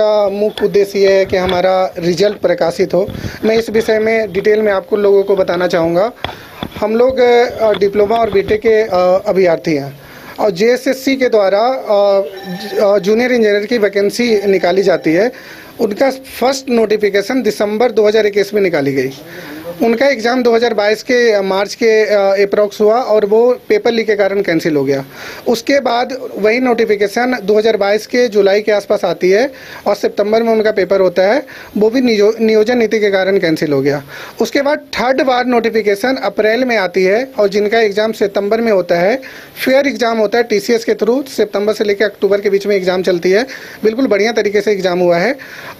का मुख्य उद्देश्य ये है कि हमारा रिजल्ट प्रकाशित हो। मैं इस विषय में डिटेल में आपको लोगों को बताना चाहूँगा। हम लोग डिप्लोमा और बीटेक के अभ्यर्थी हैं और जेएसएससी के द्वारा जूनियर इंजीनियर की वैकेंसी निकाली जाती है। उनका फर्स्ट नोटिफिकेशन दिसंबर 2021 में निकाली गई। उनका एग्ज़ाम 2022 के मार्च के अप्रॉक्स हुआ और वो पेपर लीक के कारण कैंसिल हो गया। उसके बाद वही नोटिफिकेशन 2022 के जुलाई के आसपास आती है और सितंबर में उनका पेपर होता है, वो भी नियोजन नीति के कारण कैंसिल हो गया। उसके बाद थर्ड बार नोटिफिकेशन अप्रैल में आती है और जिनका एग्ज़ाम सितंबर में होता है, फेयर एग्ज़ाम होता है टीसीएस के थ्रू। सितंबर से लेकर अक्टूबर के बीच में एग्ज़ाम चलती है। बिल्कुल बढ़िया तरीके से एग्ज़ाम हुआ है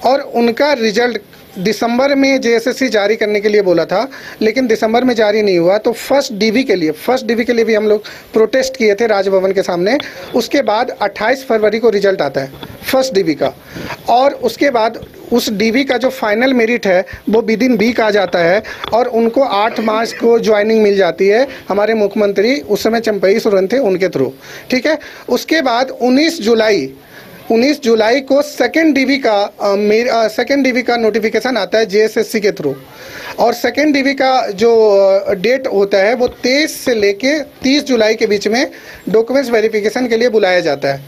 और उनका रिजल्ट दिसंबर में जेएसएससी जारी करने के लिए बोला था, लेकिन दिसंबर में जारी नहीं हुआ। तो फर्स्ट डीवी के लिए भी हम लोग प्रोटेस्ट किए थे राजभवन के सामने। उसके बाद 28 फरवरी को रिजल्ट आता है फर्स्ट डीवी का, और उसके बाद उस डीवी का जो फाइनल मेरिट है वो विदिन वीक आ जाता है और उनको 8 मार्च को ज्वाइनिंग मिल जाती है। हमारे मुख्यमंत्री उस समय चंपई सोरेन थे, उनके थ्रू, ठीक है। उसके बाद 19 जुलाई को सेकेंड डीवी का नोटिफिकेशन आता है जेएसएससी के थ्रू, और सेकेंड डीवी का जो डेट होता है वो 23 से लेके 30 जुलाई के बीच में डॉक्यूमेंट्स वेरिफिकेशन के लिए बुलाया जाता है।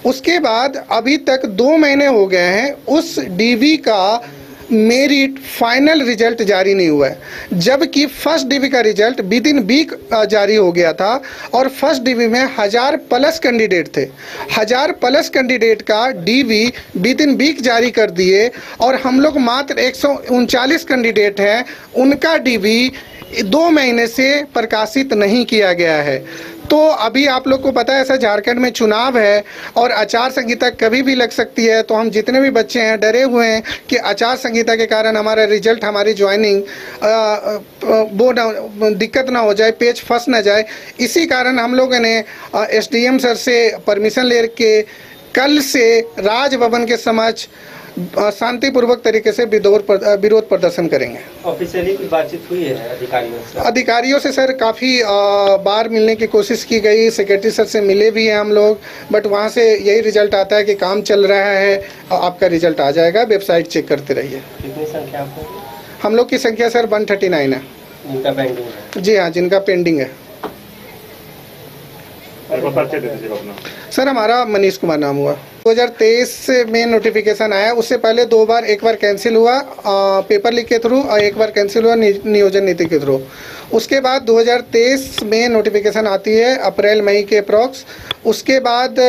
उसके बाद अभी तक 2 महीने हो गए हैं, उस डीवी का मेरिट फाइनल रिजल्ट जारी नहीं हुआ है, जबकि फर्स्ट डीवी का रिजल्ट विदिन वीक जारी हो गया था और फर्स्ट डीवी में 1000+ कैंडिडेट थे। 1000+ कैंडिडेट का डीवी विदिन वीक जारी कर दिए और हम लोग मात्र 139 कैंडिडेट हैं, उनका डीवी 2 महीने से प्रकाशित नहीं किया गया है। तो अभी आप लोग को पता है ऐसा झारखंड में चुनाव है और आचार संहिता कभी भी लग सकती है। तो हम जितने भी बच्चे हैं डरे हुए हैं कि आचार संहिता के कारण हमारा रिजल्ट, हमारी ज्वाइनिंग वो दिक्कत ना हो जाए, पेज फंस ना जाए। इसी कारण हम लोगों ने एसडीएम सर से परमिशन ले के कल से राजभवन के समक्ष शांतिपूर्वक तरीके से विरोध प्रदर्शन करेंगे। ऑफिशियली कुछ बातचीत हुई है अधिकारियों से सर काफ़ी बार मिलने की कोशिश की गई, सेक्रेटरी सर से मिले भी हैं हम लोग, बट वहाँ से यही रिजल्ट आता है कि काम चल रहा है और आपका रिजल्ट आ जाएगा, वेबसाइट चेक करते रहिए। कितनी संख्या आपको? हम लोग की संख्या सर 139 है। जिनका पेंडिंग है? जी हाँ, जिनका पेंडिंग है। सर हमारा मनीष कुमार नाम हुआ। 2023 में नोटिफिकेशन आया, उससे पहले 2 बार, एक बार कैंसिल हुआ पेपर लीक के थ्रू और एक बार कैंसिल हुआ नियोजन नीति के थ्रू। उसके बाद 2023 में नोटिफिकेशन आती है अप्रैल मई के अप्रॉक्स। उसके बाद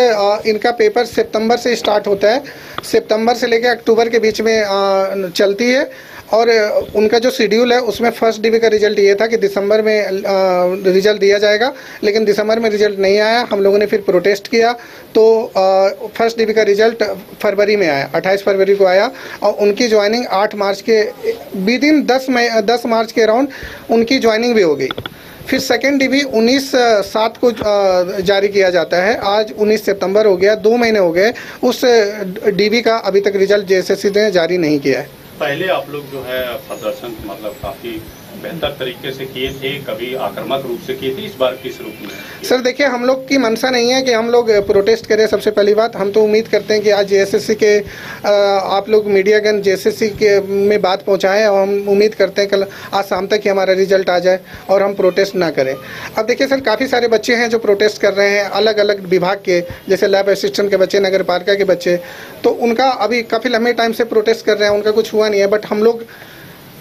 इनका पेपर सितंबर से स्टार्ट होता है, सितंबर से लेकर अक्टूबर के बीच में चलती है और उनका जो शेड्यूल है उसमें फर्स्ट डीवी का रिजल्ट ये था कि दिसंबर में रिजल्ट दिया जाएगा, लेकिन दिसंबर में रिजल्ट नहीं आया। हम लोगों ने फिर प्रोटेस्ट किया तो फर्स्ट डीवी का रिजल्ट फरवरी में आया, 28 फरवरी को आया और उनकी ज्वाइनिंग 8 मार्च के विदिन 10 मार्च के अराउंड उनकी ज्वाइनिंग भी हो गई। फिर सेकेंड डीवी 19/7 को जारी किया जाता है। आज 19 सितंबर हो गया, 2 महीने हो गए, उस डीवी का अभी तक रिजल्ट जेएसएससी ने जारी नहीं किया है। पहले आप लोग जो है प्रदर्शन मतलब काफ़ी बेहतर तरीके से किए थे, कभी आक्रामक रूप से किए थे, इस बार किस रूप में? सर देखिए, हम लोग की मंशा नहीं है कि हम लोग प्रोटेस्ट करें। सबसे पहली बात, हम तो उम्मीद करते हैं कि आज जेएसएससी के आप लोग मीडियागण जेएसएससी के में बात पहुंचाएं और हम उम्मीद करते हैं कल आज शाम तक ही हमारा रिजल्ट आ जाए और हम प्रोटेस्ट ना करें। अब देखिए सर, काफ़ी सारे बच्चे हैं जो प्रोटेस्ट कर रहे हैं, अलग अलग विभाग के, जैसे लैब असिस्टेंट के बच्चे, नगर पालिका के बच्चे, तो उनका अभी काफ़ी लंबे टाइम से प्रोटेस्ट कर रहे हैं, उनका कुछ हुआ नहीं है। बट हम लोग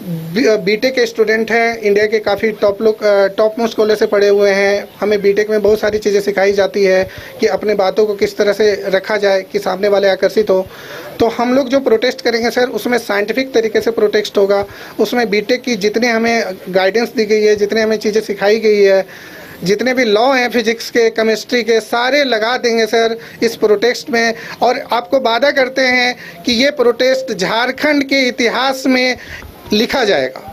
बीटेक के स्टूडेंट हैं, इंडिया के काफ़ी टॉप मोस्ट कॉलेज से पढ़े हुए हैं। हमें बीटेक में बहुत सारी चीज़ें सिखाई जाती है कि अपने बातों को किस तरह से रखा जाए कि सामने वाले आकर्षित हो। तो हम लोग जो प्रोटेस्ट करेंगे सर, उसमें साइंटिफिक तरीके से प्रोटेस्ट होगा। उसमें बीटेक की जितने हमें गाइडेंस दी गई है, जितने हमें चीज़ें सिखाई गई है, जितने भी लॉ हैं फिजिक्स के, केमिस्ट्री के, सारे लगा देंगे सर इस प्रोटेस्ट में। और आपको वादा करते हैं कि ये प्रोटेस्ट झारखंड के इतिहास में लिखा जाएगा।